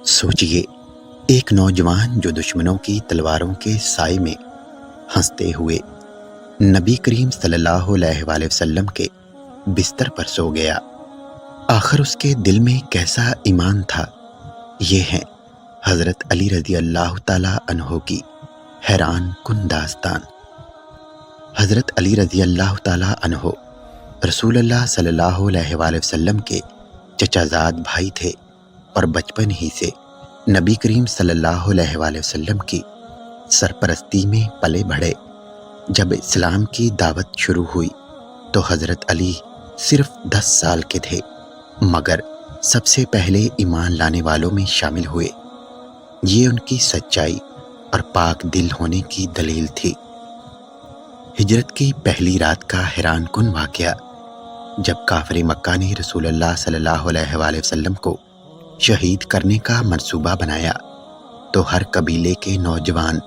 سوچئے، ایک نوجوان جو دشمنوں کی تلواروں کے سائے میں ہنستے ہوئے نبی کریم صلی اللہ علیہ وآلہ وسلم کے بستر پر سو گیا، آخر اس کے دل میں کیسا ایمان تھا؟ یہ ہے حضرت علی رضی اللہ تعالیٰ عنہ کی حیران کن داستان۔ حضرت علی رضی اللہ تعالیٰ عنہ رسول اللہ صلی اللہ علیہ وآلہ وسلم کے چچا زاد بھائی تھے اور بچپن ہی سے نبی کریم صلی اللہ علیہ وآلہ وسلم کی سرپرستی میں پلے بڑھے۔ جب اسلام کی دعوت شروع ہوئی تو حضرت علی صرف 10 سال کے تھے، مگر سب سے پہلے ایمان لانے والوں میں شامل ہوئے۔ یہ ان کی سچائی اور پاک دل ہونے کی دلیل تھی۔ ہجرت کی پہلی رات کا حیران کن واقعہ، جب کافر مکہ نے رسول اللہ صلی اللہ علیہ وآلہ وسلم کو شہید کرنے کا منصوبہ بنایا تو ہر قبیلے کے نوجوان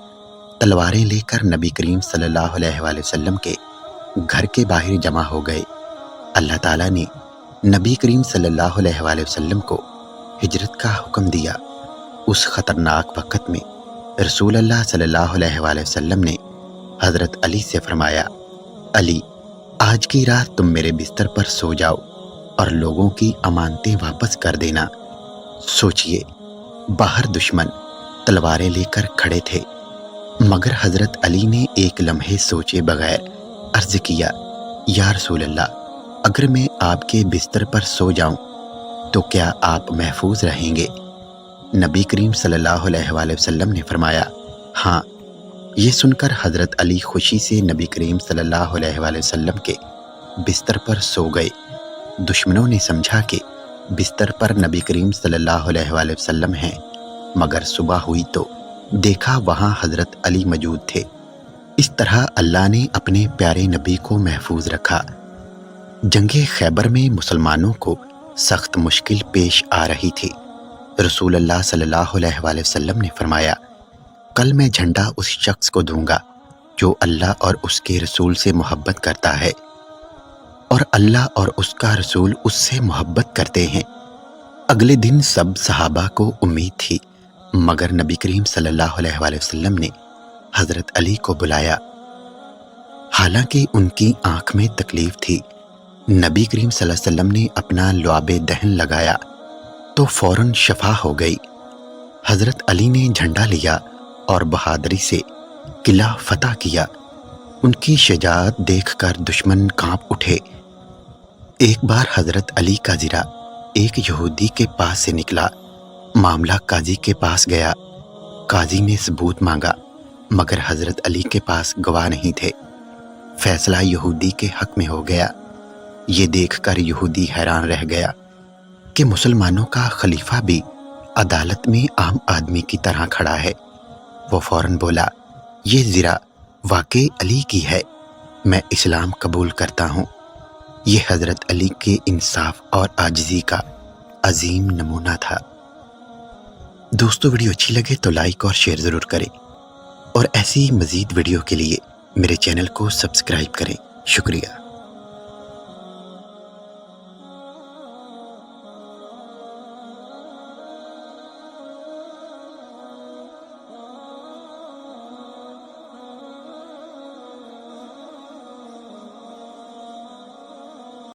تلواریں لے کر نبی کریم صلی اللہ علیہ وآلہ وسلم کے گھر کے باہر جمع ہو گئے۔ اللہ تعالیٰ نے نبی کریم صلی اللہ علیہ وآلہ وسلم کو ہجرت کا حکم دیا۔ اس خطرناک وقت میں رسول اللہ صلی اللہ علیہ وآلہ وسلم نے حضرت علی سے فرمایا، علی، آج کی رات تم میرے بستر پر سو جاؤ اور لوگوں کی امانتیں واپس کر دینا۔ سوچئے، باہر دشمن تلواریں لے کر کھڑے تھے، مگر حضرت علی نے ایک لمحے سوچے بغیر عرض کیا، یا رسول اللہ، اگر میں آپ کے بستر پر سو جاؤں تو کیا آپ محفوظ رہیں گے؟ نبی کریم صلی اللہ علیہ وآلہ وسلم نے فرمایا، ہاں۔ یہ سن کر حضرت علی خوشی سے نبی کریم صلی اللہ علیہ وآلہ وسلم کے بستر پر سو گئے۔ دشمنوں نے سمجھا کہ بستر پر نبی کریم صلی اللہ علیہ وآلہ وسلم ہیں، مگر صبح ہوئی تو دیکھا وہاں حضرت علی موجود تھے۔ اس طرح اللہ نے اپنے پیارے نبی کو محفوظ رکھا۔ جنگ خیبر میں مسلمانوں کو سخت مشکل پیش آ رہی تھی۔ رسول اللہ صلی اللہ علیہ وآلہ وسلم نے فرمایا، کل میں جھنڈا اس شخص کو دوں گا جو اللہ اور اس کے رسول سے محبت کرتا ہے، اور اللہ اور اس کا رسول اس سے محبت کرتے ہیں۔ اگلے دن سب صحابہ کو امید تھی، مگر نبی کریم صلی اللہ علیہ وآلہ وسلم نے حضرت علی کو بلایا۔ حالانکہ ان کی آنکھ میں تکلیف تھی، نبی کریم صلی اللہ علیہ وسلم نے اپنا لعاب دہن لگایا تو فوراً شفا ہو گئی۔ حضرت علی نے جھنڈا لیا اور بہادری سے قلعہ فتح کیا۔ ان کی شجاعت دیکھ کر دشمن کانپ اٹھے۔ ایک بار حضرت علی کا زرہ ایک یہودی کے پاس سے نکلا۔ معاملہ قاضی کے پاس گیا۔ قاضی نے ثبوت مانگا، مگر حضرت علی کے پاس گواہ نہیں تھے۔ فیصلہ یہودی کے حق میں ہو گیا۔ یہ دیکھ کر یہودی حیران رہ گیا کہ مسلمانوں کا خلیفہ بھی عدالت میں عام آدمی کی طرح کھڑا ہے۔ وہ فوراً بولا، یہ زرہ واقعی علی کی ہے، میں اسلام قبول کرتا ہوں۔ یہ حضرت علی کے انصاف اور عاجزی کا عظیم نمونہ تھا۔ دوستو، ویڈیو اچھی لگے تو لائک اور شیئر ضرور کریں، اور ایسی مزید ویڈیو کے لیے میرے چینل کو سبسکرائب کریں۔ شکریہ۔